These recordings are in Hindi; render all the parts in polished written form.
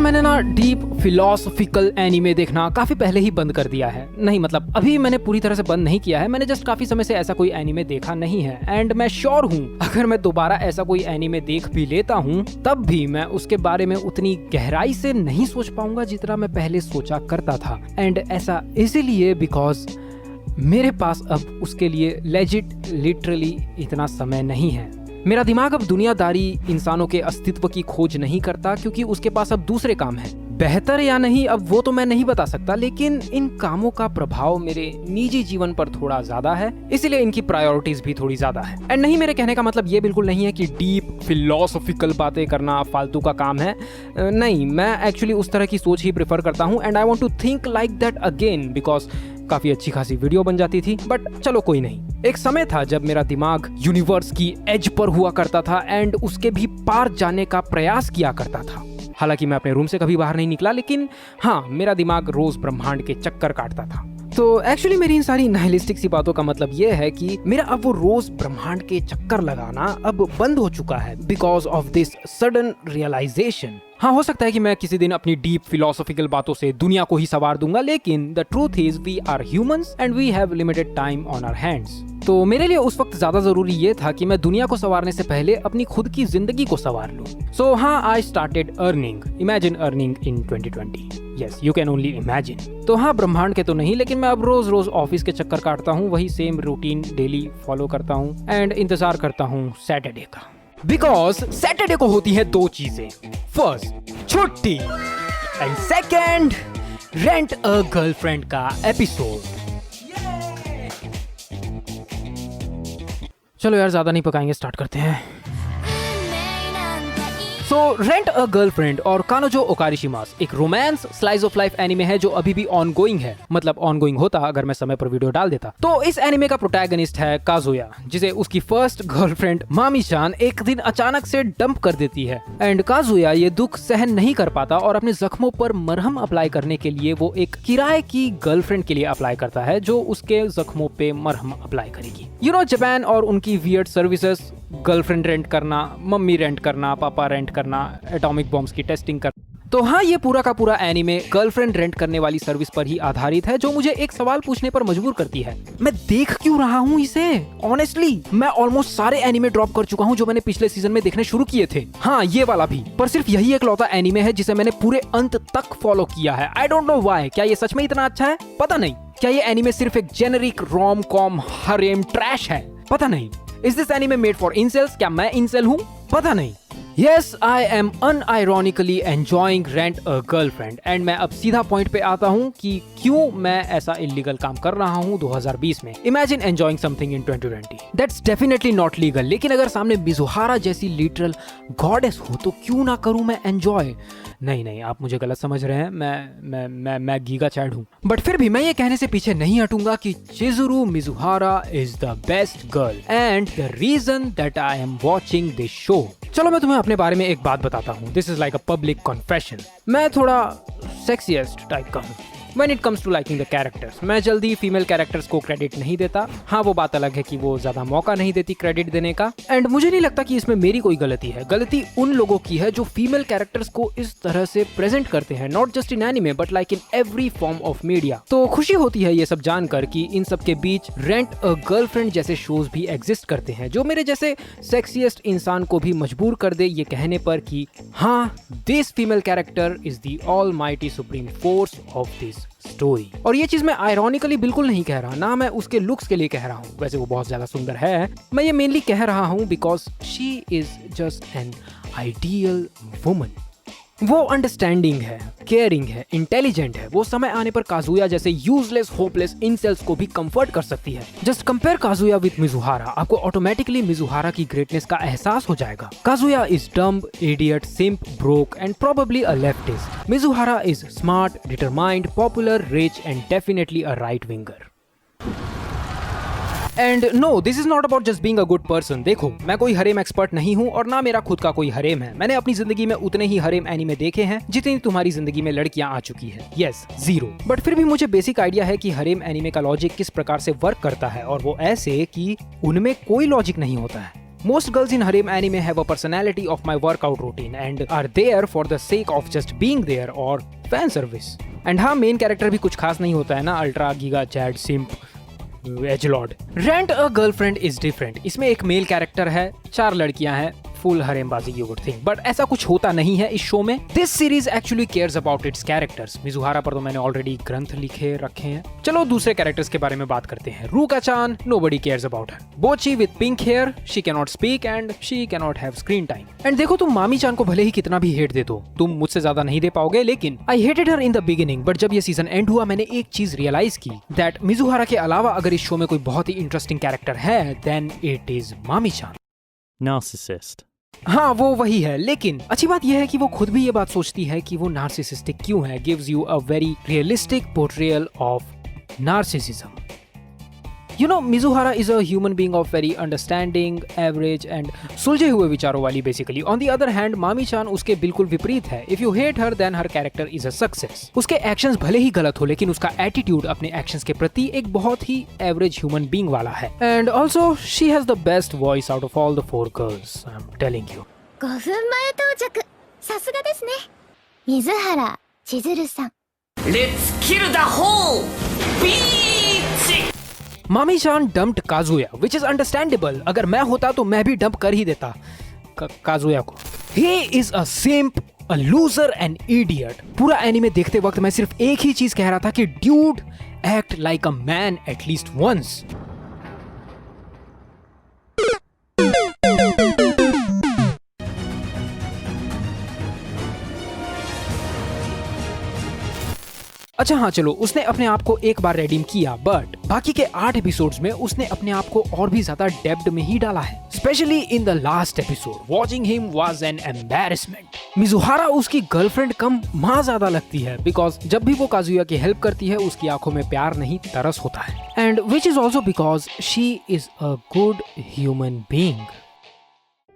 मैंने ना डीप फिलोसॉफिकल एनीमे देखना काफी पहले ही बंद कर दिया है। नहीं मतलब अभी मैंने पूरी तरह से बंद नहीं किया है, मैंने जस्ट काफी समय से ऐसा कोई एनीमे देखा नहीं है। एंड मैं श्योर हूँ अगर मैं दोबारा ऐसा कोई एनीमे देख भी लेता हूँ तब भी मैं उसके बारे में उतनी गहराई से नहीं सोच पाऊंगा जितना मैं पहले सोचा करता था। एंड ऐसा इसीलिए बिकॉज मेरे पास अब उसके लिए लिटरली इतना समय नहीं है। मेरा दिमाग अब दुनियादारी इंसानों के अस्तित्व की खोज नहीं करता क्योंकि उसके पास अब दूसरे काम हैं। बेहतर या नहीं अब वो तो मैं नहीं बता सकता, लेकिन इन कामों का प्रभाव मेरे निजी जीवन पर थोड़ा ज्यादा है, इसीलिए इनकी प्रायोरिटीज भी थोड़ी ज्यादा है। एंड नहीं, मेरे कहने का मतलब ये बिल्कुल नहीं है कि डीप फिलोसॉफिकल बातें करना फालतू का काम है। नहीं, मैं एक्चुअली उस तरह की सोच ही प्रेफर करता हूँ and I want to think like that again because काफी अच्छी खासी वीडियो बन जाती थी। बट चलो कोई नहीं। एक समय था जब मेरा दिमाग यूनिवर्स की एज पर हुआ करता था एंड उसके भी पार जाने का प्रयास किया करता था। हालांकि मैं अपने रूम से कभी बाहर नहीं निकला, लेकिन हाँ, मेरा दिमाग रोज ब्रह्मांड के चक्कर काटता था। तो एक्चुअली मेरी इन सारी नाइलिस्टिक सी बातों का मतलब ये है कि मेरा अब वो रोज ब्रह्मांड के चक्कर लगाना अब बंद हो चुका है because of this sudden realisation. हाँ, हो सकता है कि मैं किसी दिन अपनी डीप फिलोसॉफिकल बातों से दुनिया को ही सवार दूंगा, लेकिन the truth is we are humans and we have limited time on our hands. तो मेरे लिए उस वक्त ज्यादा जरूरी ये था कि मैं दुनिया को संवारने से पहले अपनी खुद की जिंदगी को संवार लूं। सो हाँ, I started earning. Imagine earning in 2020। Yes, you can only imagine. तो हाँ, ब्रह्मांड के तो नहीं, लेकिन मैं अब रोज रोज ऑफिस के चक्कर काटता हूँ, वही सेम रूटीन डेली फॉलो करता हूँ एंड इंतजार करता हूँ सैटरडे का। बिकॉज सैटरडे को होती है दो चीजें, फर्स्ट छुट्टी and second rent a girlfriend का एपिसोड। चलो यार, ज्यादा नहीं पकाएंगे, स्टार्ट करते हैं। सो रेंट अ गर्लफ्रेंड और कानोजो ओकारिशिमास एक romance slice of life anime है जो अभी भी ऑनगोइंग है। मतलब ऑनगोइंग होता अगर मैं समय पर वीडियो डाल देता। तो इस एनिमे का प्रोटैगनिस्ट है काजुया, जिसे उसकी फर्स्ट गर्लफ्रेंड मामी-चान एक दिन अचानक से डंप कर देती है। एंड काजुया ये दुख सहन नहीं कर पाता और अपने जख्मों पर मरहम अप्लाई करने के लिए वो एक किराए की गर्लफ्रेंड के लिए अप्लाई करता है जो उसके जख्मों पे मरहम अप्लाई करेगी। यू नो, जापान और उनकी वियर्ड सर्विसेज, गर्लफ्रेंड रेंट करना, मम्मी रेंट करना, पापा रेंट करना, एटॉमिक बॉम्ब्स की टेस्टिंग करना। तो हाँ, ये पूरा का पूरा एनीमे गर्लफ्रेंड रेंट करने वाली सर्विस पर ही आधारित है, जो मुझे एक सवाल पूछने पर मजबूर करती है, मैं देख क्यों रहा हूँ इसे? ऑनेस्टली मैं ऑलमोस्ट सारे एनीमे ड्रॉप कर चुका हूँ जो मैंने पिछले सीजन में देखने शुरू किए थे। हाँ, ये वाला भी, पर सिर्फ यही एक लौता एनीमे है जिसे मैंने पूरे अंत तक फॉलो किया है। I don't know why. क्या ये सच में इतना अच्छा है? पता नहीं। क्या ये एनीमे सिर्फ एक generic rom com harem trash है? पता नहीं। Is this anime made for incels? क्या मैं incel हूँ? पता नहीं। Yes, I am unironically enjoying Rent a Girlfriend and मैं अब सीधा पॉइंट पे आता हूँ कि क्यों मैं ऐसा इलीगल काम कर रहा हूँ 2020 में। Imagine enjoying something in 2020. That's definitely not legal. लेकिन अगर सामने मिजुहारा जैसी लिटरल गॉडेस हो तो क्यों ना करूँ मैं एंजॉय? नहीं, आप मुझे गलत समझ रहे हैं, मैं गीगा चैड हूँ। बट फिर भी मैं ये कहने से पीछे नहीं हटूंगा कि Chizuru Mizuhara is the best girl and the reason that I am watching this show. चलो मैं तुम्हें अपने बारे में एक बात बताता हूँ। This is like a public confession. मैं थोड़ा सेक्सीएस्ट टाइप का हूँ when it comes to liking the characters। मैं जल्दी फीमेल कैरेक्टर्स को क्रेडिट नहीं देता। हाँ, वो बात अलग है कि वो ज्यादा मौका नहीं देती क्रेडिट देने का। एंड मुझे नहीं लगता कि इसमें मेरी कोई गलती है। गलती उन लोगों की है जो फीमेल कैरेक्टर्स को इस तरह से प्रेजेंट करते हैं, not just in anime but like in every form of media. तो खुशी होती है ये सब जानकर कि इन सब के बीच रेंट अ गर्लफ्रेंड जैसे शोज भी एग्जिस्ट करते हैं जो मेरे जैसे सेक्सीएस्ट इंसान को भी मजबूर कर दे ये कहने पर कि हाँ, this female character is the almighty supreme force of this story. और ये चीज मैं आयरॉनिकली बिल्कुल नहीं कह रहा, ना मैं उसके लुक्स के लिए कह रहा हूँ, वैसे वो बहुत ज्यादा सुंदर है। मैं ये मेनली कह रहा हूँ because she is just an ideal woman. वो अंडरस्टैंडिंग है, केयरिंग है, इंटेलिजेंट है। वो समय आने पर काजुया जैसे यूजलेस होपलेस इंसेल्स को भी कंफर्ट कर सकती है। Just compare Kazuya with Mizuhara, आपको ऑटोमेटिकली मिजुहारा की ग्रेटनेस का एहसास हो जाएगा। Kazuya is dumb, idiot, simp, broke and probably a leftist. Mizuhara is smart, determined, popular, rich and definitely a right winger. And no, this is not about just being a good person. देखो, मैं कोई हरेम एक्सपर्ट नहीं हूँ और ना मेरा खुद का कोई हरेम है। मैंने अपनी जिंदगी में उतने ही हरेम एनीमे देखे हैं जितनी तुम्हारी जिंदगी में लड़कियां आ चुकी है। यस, 0। बट फिर भी मुझे बेसिक आइडिया है कि हरेम एनीमे का लॉजिक किस प्रकार से वर्क करता है, और वो ऐसे कि उनमें कोई लॉजिक नहीं होता है। Most girls in harem anime have a personality of my workout routine and are there for the sake of just being there or fan service. And हाँ, मेन कैरेक्टर भी कुछ खास नहीं होता है ना, ultra giga chad simp edgelord. Rent a girlfriend is different. इसमें एक मेल कैरेक्टर है, 4 लड़कियां हैं, फुल हरेमबाजी की गुड थिंग, बट ऐसा कुछ होता नहीं है इस शो में। This series actually cares about it's characters. Mizuhara पर तो मैंने ऑलरेडी ग्रंथ लिखे रखे हैं। चलो दूसरे कैरेक्टर्स के बारे में बात करते हैं। Ruka chan, nobody cares about her. Bocchi with pink hair, she can not speak and she can not have screen time. And देखो, तुम मामी-चान को भले ही कितना भी हेट दे दो, तुम मुझसे ज्यादा नहीं दे पाओगे, लेकिन I hated her in the beginning, but जब ये सीजन एंड हुआ मैंने एक चीज रियलाइज की, दैट मिजुहारा के अलावा अगर इस शो में कोई बहुत ही इंटरेस्टिंग कैरेक्टर है, देन इट इज मामी-चान। Narcissist. हाँ, वो वही है, लेकिन अच्छी बात यह है कि वो खुद भी ये बात सोचती है कि वो नार्सिसिस्टिक क्यों है। Gives you a very realistic portrayal of narcissism. You know, Mizuhara is a human being of very understanding, average and सुलझे हुए विचारों वाली basically. On the other hand Mami chan उसके बिल्कुल विपरीत है। If you hate her then her character is a success. उसके एक्शंस भले ही गलत हो, लेकिन उसका एटीट्यूड अपने एक्शंस के प्रति एक बहुत ही एवरेज ह्यूमन बीइंग वाला है। And also she has the best voice out of all the 4 girls, I am telling you. 5分前到着。さすがですね。水原千鶴さん。 Let's kill the whole beach! Mami chan dumped Kazuya, which is understandable। अगर मैं होता तो मैं भी डंप कर ही देता काजुया को। He is a simp, a loser and idiot। पूरा एनीमे देखते वक्त मैं सिर्फ एक ही चीज कह रहा था कि dude, act like a man at least once। अच्छा हाँ, चलो, उसने अपने आप को एक बार रेडीम किया, बट बाकी के 8 एपिसोड्स में उसने अपने आप को और भी ज्यादा डेप्थ में ही डाला है। Specially in the last episode, watching him was an embarrassment. Mizuhara उसकी गर्लफ्रेंड कम माँ ज्यादा लगती है, बिकॉज जब भी वो काजुया की हेल्प करती है उसकी आंखों में प्यार नहीं तरस होता है। And which is also because she is a good human being.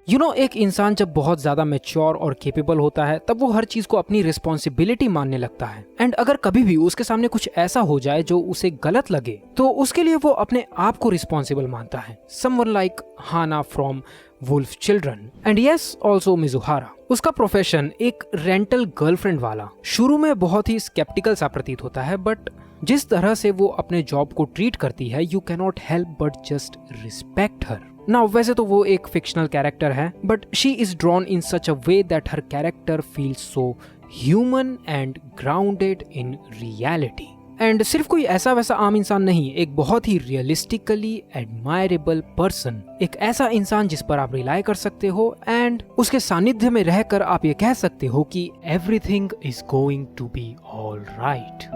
You know, एक इंसान जब बहुत ज्यादा मैच्योर और केपेबल होता है तब वो हर चीज को अपनी रिस्पॉन्सिबिलिटी मानने लगता है। एंड अगर कभी भी उसके सामने कुछ ऐसा हो जाए जो उसे गलत लगे तो उसके लिए वो अपने आप को रिस्पॉन्सिबल मानता है। Someone like Hana from Wolf Children. And yes, also Mizuhara. उसका प्रोफेशन एक रेंटल गर्लफ्रेंड वाला शुरू में बहुत ही स्केप्टिकल सा प्रतीत होता है, बट जिस तरह से वो अपने जॉब को ट्रीट करती है, you can not help but just respect her. Now वैसे तो वो एक फिक्शनल कैरेक्टर है, but she is drawn in such a way that her character feels so human and grounded in reality. And सिर्फ कोई ऐसा वैसा आम इंसान नहीं, एक बहुत ही रियलिस्टिकली एडमायरेबल पर्सन, एक ऐसा इंसान जिस पर आप रिलाई कर सकते हो एंड उसके सानिध्य में रहकर आप ये कह सकते हो कि everything is going to be all right.